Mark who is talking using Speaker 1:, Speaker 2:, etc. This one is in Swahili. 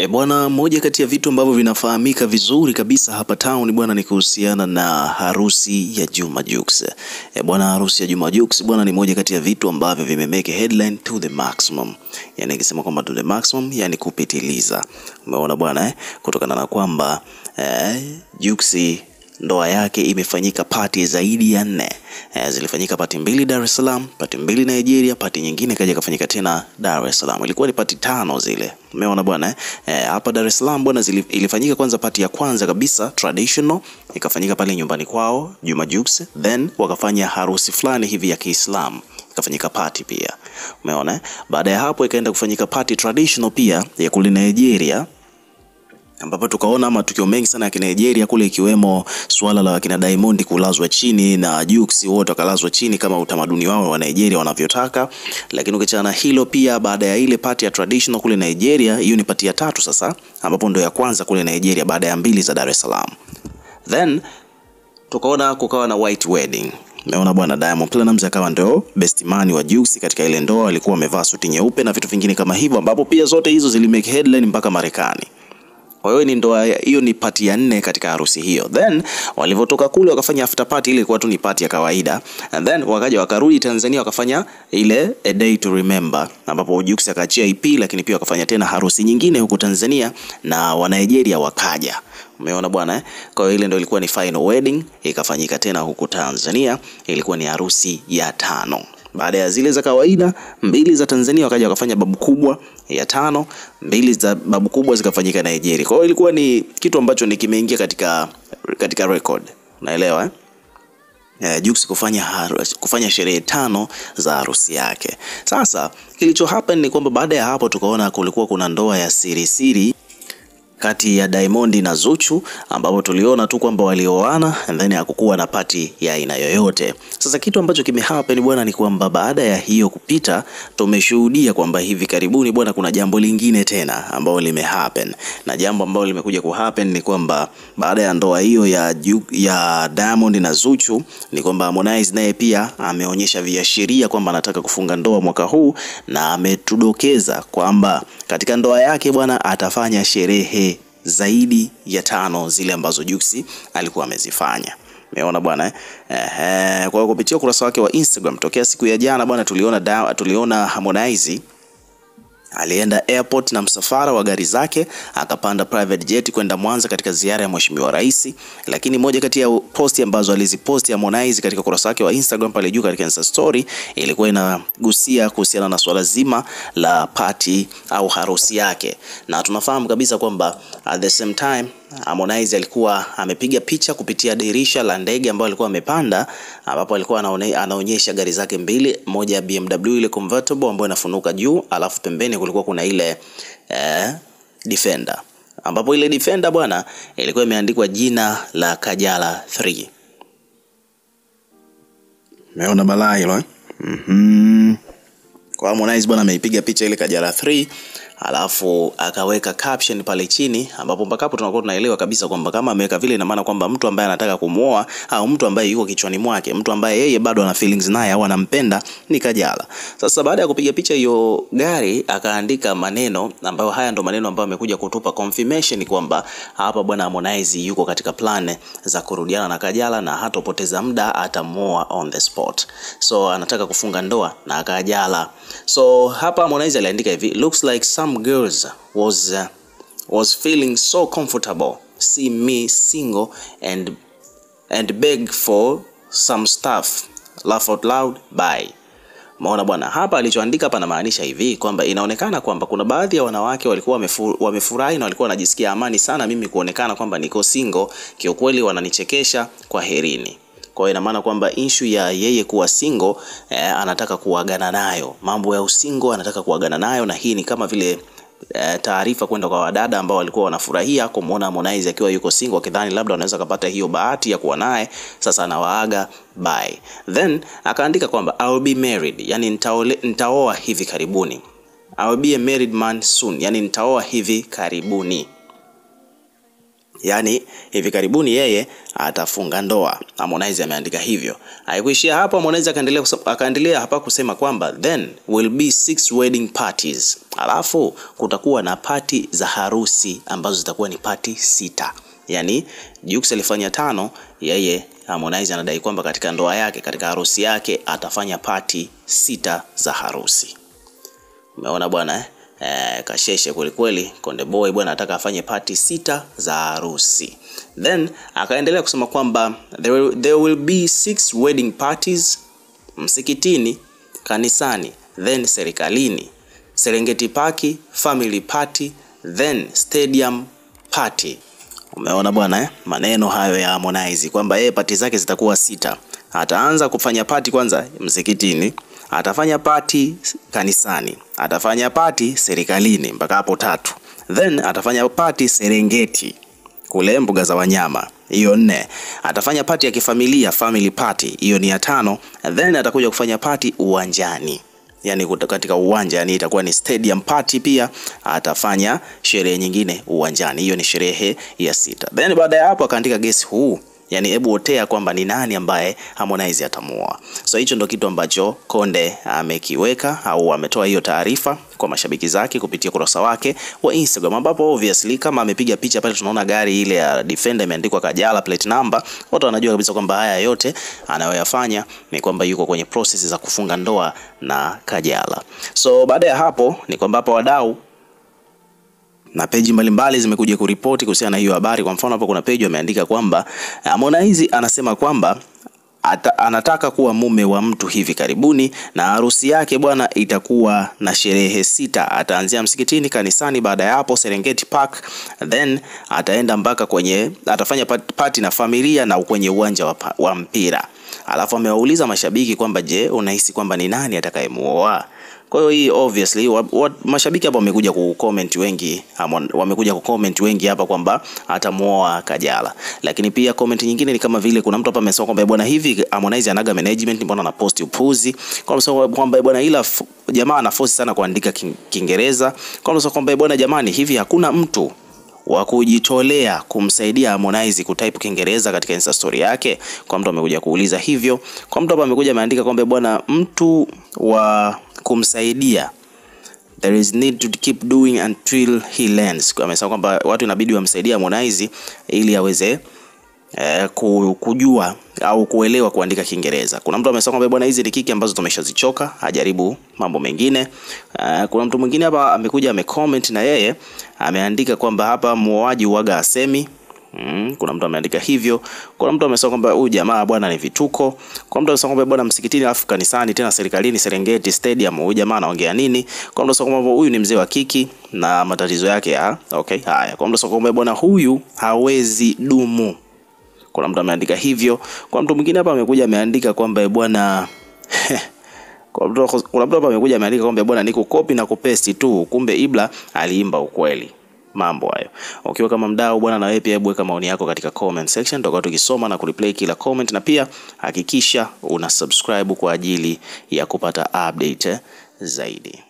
Speaker 1: Bwana, moja kati ya vitu ambavyo vinafahamika vizuri kabisa hapa town bwana ni kuhusiana na harusi ya Juma Jux. Bwana, harusi ya Juma Jux bwana ni moja kati ya vitu ambavyo vimemeke headline to the maximum. Yani nikisema kwamba to the maximum yani kupitiliza. Umeona bwana kutokana na kwamba Jux ndoa yake imefanyika party zaidi ya 4. Zilifanyika party 2 Dar es Salaam, party 2 Nigeria, party nyingine kaja kafanyika tena Dar es Salaam. Ilikuwa ni party 5 zile. Umeona bwana hapa Dar es Salaam bwana ilifanyika kwanza party ya kwanza kabisa traditional, ikafanyika pale nyumbani kwao Juma Jux, then wakafanya harusi fulani hivi ya Kiislamu, ikafanyika party pia. Umeona baada ya hapo ikaenda kufanyika party traditional pia ya kule Nigeria, ambapo tukaona matukio mengi sana ya Nigeria kule, ikiwemo swala la kina Diamond kulazwa chini na Jux, wote wakalazwa chini kama utamaduni wao wa Nigeria wanavyotaka. Lakini ukiachana hilo pia, baada ya ile party ya traditional kule Nigeria, hiyo ni party ya 3 sasa, ambapo ndio ya kwanza kule Nigeria baada ya 2 za Dar es Salaam. Then tukaona kukawa na white wedding. Umeona bwana, Diamond Platnumz akawa ndio best man wa Jux katika ile ndoa, alikuwa amevaa suti nyeupe na vitu vingine kama hivyo, ambapo pia zote hizo zilimake headline mpaka Marekani. Kwa hiyo ni ndoa hiyo, ni party ya 4 katika harusi hiyo. Then walivyotoka kule wakafanya after party, ile ilikuwa tu ni party ya kawaida, and then wakaja wakarudi Tanzania wakafanya ile a day to remember, ambapo Jux akaachia EP, lakini pia wakafanya tena harusi nyingine huko Tanzania na wa Nigeria wakaja. Umeona bwana Kwa hiyo ile ndio ilikuwa ni final wedding, ikafanyika tena huko Tanzania, ilikuwa ni harusi ya 5. Baada ya zile za kawaida 2 za Tanzania wakaja wakafanya babu kubwa ya 5, 2 za babu kubwa zikafanyika Nigeria. Kwa hiyo ilikuwa ni kitu ambacho ni kimeingia katika record. Unaelewa Jux kufanya sherehe 5 za harusi yake. Sasa kilicho happen ni kwamba baada ya hapo tukaona kulikuwa kuna ndoa ya siri kati ya Diamond na Zuchu, ambapo tuliona tu kwamba walioana and then hakukuwa na party ya aina yoyote. Sasa kitu ambacho kimehappen bwana ni kwamba baada ya hiyo kupita, tumeshuhudia kwamba hivi karibuni bwana kuna jambo lingine tena ambalo limehappen, na jambo ambalo limekuja kuhappen ni kwamba baada ya ndoa hiyo ya Diamond na Zuchu ni kwamba Harmonize naye pia ameonyesha viashiria kwamba anataka kufunga ndoa mwaka huu, na ametudokeza kwamba katika ndoa yake bwana atafanya sherehe zaidi ya 5 zile ambazo Jux alikuwa amezifanya. Umeona bwana Kwa hiyo kupitia ukurasa wake wa Instagram tokea siku ya jana bwana tuliona Harmonize alienda airport na msafara wa gari zake, akapanda private jet kwenda Mwanza katika ziara ya Mheshimiwa Rais. Lakini moja kati ya posti ambazo aliziposti Harmonize katika ukurasa wake wa Instagram pale juu katika Insta story ilikuwa inagusia kuhusiana na swala zima la party au harusi yake, na tunafahamu kabisa kwamba at the same time Harmonize alikuwa amepiga picha kupitia dirisha la ndege ambayo alikuwa amepanda, ambapo alikuwa anaonyesha gari zake 2, moja BMW ile convertible ambayo inafunuka juu, alafu pembeni kulikuwa kuna ile Defender, ambapo ile Defender bwana ilikuwa imeandikwa jina la Kajala 3. Umeona balaa hilo Kwa Harmonize bwana ameipiga picha ile Kajala 3, alafu akaweka caption pale chini, ambapo mpaka hapo tunakuwa tunaelewa kabisa kwamba kama ameweka vile ina maana kwamba mtu ambaye anataka kumuoa au mtu ambaye yuko kichwani mwake, mtu ambaye yeye bado ana feelings naye au anampenda ni Kajala. Sasa baada ya kupiga picha hiyo gari akaandika maneno ambayo haya ndo maneno ambayo amekuja kutupa confirmation kwamba hapa bwana Harmonize yuko katika plan za kurudiana na Kajala na hatopoteza muda, atamuoa on the spot. So anataka kufunga ndoa na Kajala. So hapa Harmonize aliandika hivi: looks like some girls was feeling so comfortable see me single and beg for some stuff, laugh out loud, bye. Maona bwana hapa alichoandika hapa anamaanisha hivi kwamba inaonekana kwamba kuna baadhi ya wanawake walikuwa wamefurahi na walikuwa wanajisikia amani sana mimi kuonekana kwamba niko single, kiukweli wananichekesha, kwa herini. Kwa ina maana kwamba issue ya yeye kuwa single anataka kuagana nayo, mambo ya usingo anataka kuagana nayo, na hii ni kama vile taarifa kwenda kwa wadada ambao walikuwa wanafurahia kumuona Harmonize akiwa yuko single, wakidhani labda wanaweza kupata hiyo bahati ya kuwa naye. Sasa anawaaga, bye. Then akaandika kwamba I'll be married, yani nitaoa hivi karibuni. I'll be a married man soon, yani nitaoa hivi karibuni. Yani hivi karibuni yeye atafunga ndoa. Harmonize ameandika hivyo. Haikuishia hapo, Harmonize akaendelea hapa kusema kwamba then will be 6 wedding parties. Alafu kutakuwa na party za harusi ambazo zitakuwa ni party 6. Yani Jux alifanya 5, yeye Harmonize anadai kwamba katika ndoa yake, katika harusi yake atafanya party 6 za harusi. Umeona bwana kasheshe kweli kweli. Konde Boy bwana anataka afanye party 6 za harusi. Then akaendelea kusema kwamba there will be 6 wedding parties msikitini, kanisani, then serikalini, Serengeti Park, family party, then stadium party. Umeona bwana maneno hayo ya Harmonize kwamba yeye party zake zitakuwa 6. Ataanza kufanya party kwanza msikitini, atafanya party kanisani, atafanya party serikalini mpaka hapo 3. Then atafanya party Serengeti kule mbuga za wanyama, hiyo 4. Atafanya party ya kifamilia, family party, hiyo ni ya 5. Then atakuja kufanya party uwanjani, yani katika uwanja, yani itakuwa ni stadium party. Pia atafanya sherehe nyingine uwanjani, hiyo ni sherehe ya 6. Then baada ya hapo akaandika guess who, yani hebu otea kwamba ni nani ambaye Harmonize atamuoa. So hicho ndo kitu ambacho Konde amekiweka au ametoa hiyo taarifa kwa mashabiki zake kupitia kurasa wake wa Instagram, ambapo obviously kama amepiga picha pale tunaona gari ile ya Defender imeandikwa Kajala plate number, watu wanajua kabisa kwamba haya yote anayoyafanya ni kwamba yuko kwenye process za kufunga ndoa na Kajala. So baada ya hapo ni kwamba hapa wadau na peji mbalimbali zimekuja kuripoti kuhusiana na hiyo habari. Kwa mfano hapo kuna peji wameandika kwamba Harmonize anasema kwamba anataka kuwa mume wa mtu hivi karibuni, na harusi yake bwana itakuwa na sherehe 6. Ataanzia msikitini, kanisani, baada ya hapo Serengeti Park, then ataenda mpaka atafanya party na familia na kwenye uwanja wa mpira. Alafu amewauliza mashabiki kwamba je, unahisi kwamba ni nani atakayemuoa? Kwa hiyo hii obviously mashabiki hapa wamekuja kucomment wengi hapa kwamba atamuoa Kajala. Lakini pia comment nyingine ni kama vile kuna mtu hapa amesema kwamba bwana hivi Harmonize anaga management, mbona anaposti upuzi? Kwamba bwana ila jamaa anaforce sana kuandika Kiingereza. Kwamba bwana jamani, hivi hakuna mtu wa kujitolea kumsaidia Harmonize kutype Kiingereza katika Insta story yake? Kwa mtu amekuja kuuliza hivyo. Kwa mtu hapa amekuja ameandika kwamba bwana mtu wa kumsaidia, there is need to keep doing until he learns. Kwa amesema kwamba watu inabidi wamsaidie Harmonize ili aweze kujua au kuelewa kuandika Kiingereza. Kuna mtu amesema kwamba bwana hizi ni kiki ambazo tumeshazichoka, hajaribu mambo mengine. Kuna mtu mwingine hapa amekuja amecomment na yeye ameandika kwamba hapa muoaji huaga asemi. Kuna mtu ameandika hivyo. Kuna mtu amesema kwamba huyu jamaa bwana ni vituko. Kuna mtu amesema kwamba bwana msikitini alafu kanisani tena serikalini Serengeti Stadium, huyu jamaa anaongea nini? Kuna mtu amesema kwamba huyu ni mzee wa kiki na matatizo yake okay haya. Kuna mtu amesema kwamba bwana huyu hawezi dumu. Kuna mtu ameandika hivyo. Kwa mtu mwingine hapa amekuja ameandika kwamba bwana kuna mtu hapa amekuja ameandika kwamba bwana niko copy na kupaste tu, kumbe Ibra aliimba ukweli. Mambo hayo. Ukiwa kama mdau bwana, na wewe pia weka maoni yako katika comment section, tutakuwa tukisoma na kureplay kila comment, na pia hakikisha una subscribe kwa ajili ya kupata update zaidi.